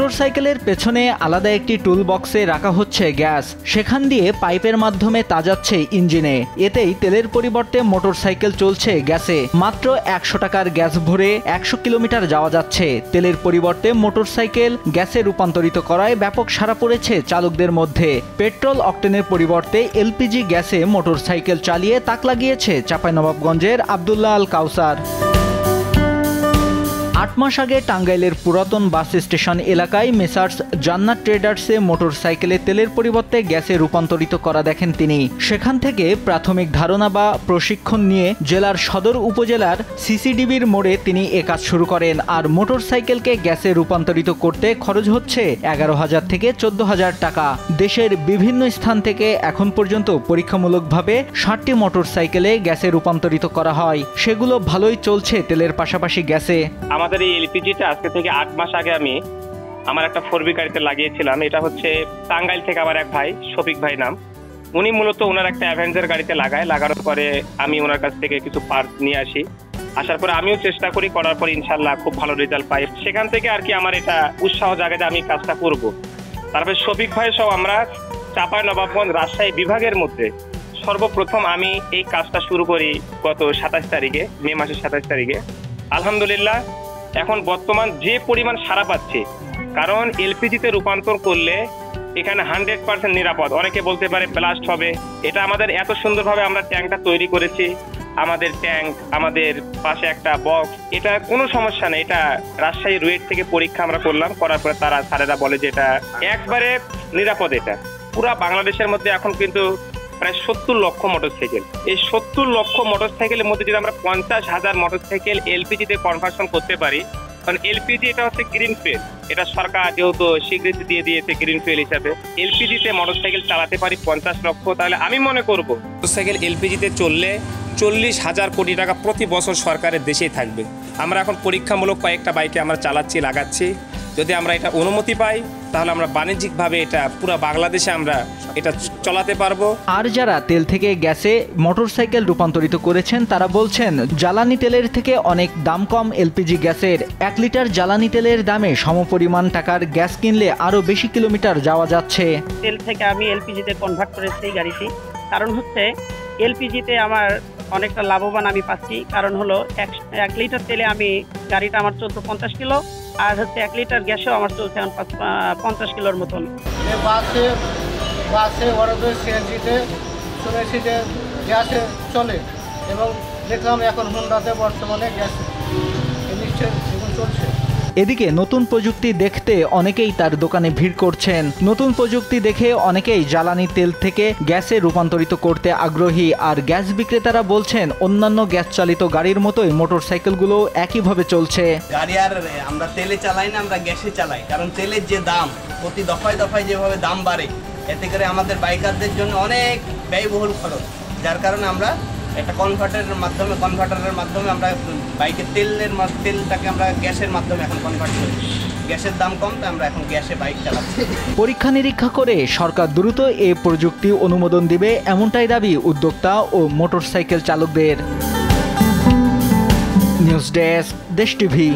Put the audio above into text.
মোটরসাইকেলের পেছনে আলাদা একটি টুল বক্সে রাখা হচ্ছে গ্যাস, সেখান দিয়ে পাইপের মাধ্যমে তা যাচ্ছে ইঞ্জিনে। এতেই তেলের পরিবর্তে মোটরসাইকেল চলছে গ্যাসে। মাত্র 100 টাকার গ্যাস ভরে 100 কিলোমিটার যাওয়া যাচ্ছে। তেলের পরিবর্তে মোটরসাইকেল গ্যাসে রূপান্তরিত করায় ব্যাপক সাড়া পড়েছে চালকদের মধ্যে। পেট্রোল অকটেনের পরিবর্তে এলপিজি গ্যাসে মোটরসাইকেল চালিয়ে তাক লাগিয়েছে চাঁপাইনবাবগঞ্জের আব্দুল্লাহ আল কাউসার। 8 মাস আগে টাঙ্গাইলের পুরাতন বাস স্টেশন এলাকায় মেসার্স জান্নাত ট্রেডার্সে মোটরসাইকেলে তেলের পরিবর্তে গ্যাসে রূপান্তরিত করা দেখেন তিনি। সেখান থেকে প্রাথমিক ধারণা বা প্রশিক্ষণ নিয়ে জেলার সদর উপজেলার সিসিডিবির মোড়ে তিনি এ কাজ শুরু করেন। আর মোটরসাইকেলকে গ্যাসে রূপান্তরিত করতে খরচ হচ্ছে 11,000 থেকে 14,000 টাকা। দেশের বিভিন্ন স্থান থেকে এখন পর্যন্ত পরীক্ষামূলকভাবে 60টি মোটরসাইকেলে গ্যাসে রূপান্তরিত করা হয়। সেগুলো ভালোই চলছে তেলের পাশাপাশি গ্যাসে। আমাদের এই এলপিজিটা আজকে থেকে 8 মাস আগে আমি আমার একটা 4B গাড়িতে লাগিয়েছিলাম। এটা হচ্ছে টাঙ্গাইল থেকে আমার এক ভাই, শফিক ভাই নাম। উনি মূলত ওনার একটা অ্যাভেঞ্জার গাড়িতে লাগানোর পরে আমি ওনার কাছ থেকে কিছু পার্টস নিয়ে আসি। আসার পরে আমিও চেষ্টা করার পর ইনশাল্লাহ খুব ভালো রেজাল্ট পাই। সেখান থেকে আর কি আমার এটা উৎসাহ জাগে যে আমি কাজটা করব। তারপরে শফিক ভাই সব আমরা চাঁপাইনবাবগঞ্জ রাজশাহী বিভাগের মধ্যে সর্বপ্রথম আমি এই কাজটা শুরু করি গত 27 তারিখে, মে মাসের 27 তারিখে। আলহামদুলিল্লাহ এখন বর্তমান যে পরিমাণ সাড়া পাচ্ছে, কারণ এলপিজিতে রূপান্তর করলে এখানে 100% নিরাপদ। অনেকে বলতে পারে ব্লাস্ট হবে, এটা আমাদের এত সুন্দরভাবে আমরা ট্যাঙ্কটা তৈরি করেছি। আমাদের ট্যাঙ্ক, আমাদের পাশে একটা বক্স, এটা কোনো সমস্যা নেই। এটা রাজশাহী রুয়েট থেকে পরীক্ষা আমরা করলাম, করার পরে তারা স্যারেরা বলে যে এটা একবারে নিরাপদ। এটা পুরা বাংলাদেশের মধ্যে এখন কিন্তু প্রায় 70 লক্ষ মোটরসাইকেল। এই 70 লক্ষ মোটরসাইকেলের মধ্যে যদি আমরা 50,000 মোটরসাইকেল এলপিজিতে কনভার্সন করতে পারি, কারণ এলপিজি এটা হচ্ছে গ্রিন ফুয়েল। এটা সরকার যেহেতু স্বীকৃতি দিয়ে দিয়েছে গ্রিন ফুয়েল হিসাবে, এলপিজিতে মোটরসাইকেল চালাতে পারি 50 লক্ষ, তাহলে আমি মনে করব মোটরসাইকেল এলপিজিতে চললে 40,000 কোটি টাকা প্রতি বছর সরকারের দেশেই থাকবে। আমরা এখন পরীক্ষামূলক কয়েকটা বাইকে আমরা চালাচ্ছি, লাগাচ্ছি। যদি আমরা এটা অনুমতি পাই তাহলে আমরা বাণিজ্যিকভাবে এটা পুরো বাংলাদেশে আমরা এটা চালাতে পারবো। আর যারা তেল থেকে গ্যাসে মোটরসাইকেল রূপান্তরিত করেছেন তারা বলছেন জ্বালানি তেলের থেকে অনেক দাম কম এলপিজি গ্যাসের। 1 লিটার জ্বালানি তেলের দামে সমপরিমাণ টাকার গ্যাস কিনলে আরো বেশি কিলোমিটার যাওয়া যাচ্ছে। তেল থেকে আমি এলপিজিতে কনভার্ট করেছি এই গাড়িটি, কারণ হচ্ছে এলপিজিতে আমার অনেকটা লাভবান আমি পাচ্ছি। কারণ হলো 1 লিটার তেলে আমি গাড়িটা আমার চলতো 50 কিলো, আর হচ্ছে 1 লিটার গ্যাসেও আমার চলছে 50 কিলোর মতন। বাসে ওরা সিএনজিতে শুনেছি যে গ্যাসে চলে, এবং দেখলাম এখন হুন্ডাতে বর্তমানে গ্যাস নিশ্চয় চলছে। এদিকে নতুন প্রযুক্তি দেখতে অনেকেই তার দোকানে ভিড় করছেন। নতুন প্রযুক্তি দেখে অনেকেই জ্বালানি তেল থেকে গ্যাসে রূপান্তরিত করতে আগ্রহী। আর গ্যাস বিক্রেতারা বলছেন অন্যান্য গ্যাস চালিত গাড়ির মতোই মোটরসাইকেলগুলো একইভাবে চলছে। গাড়ি আর আমরা তেলে চালাই না, আমরা গ্যাসে চালাই। কারণ তেলের যে দাম প্রতি দফায় দফায় যেভাবে দাম বাড়ে, এতে করে আমাদের বাইকারদের জন্য অনেক ব্যয়বহুল খরচ। যার কারণে আমরা একটা কনভার্টারের মাধ্যমে আমরা বাইকের তেলটাকে আমরা গ্যাসের মাধ্যমে এখন কনভার্ট করি। গ্যাসের দাম কম, তাই আমরা এখন গ্যাসে বাইক চালাচ্ছি। পরীক্ষা নিরীক্ষা করে সরকার দ্রুত এই প্রযুক্তি অনুমোদন দিবে, এমনটাই দাবি উদ্যোক্তা ও মোটরসাইকেল চালকদের। নিউজ ডেস্ক, দেশ টিভি।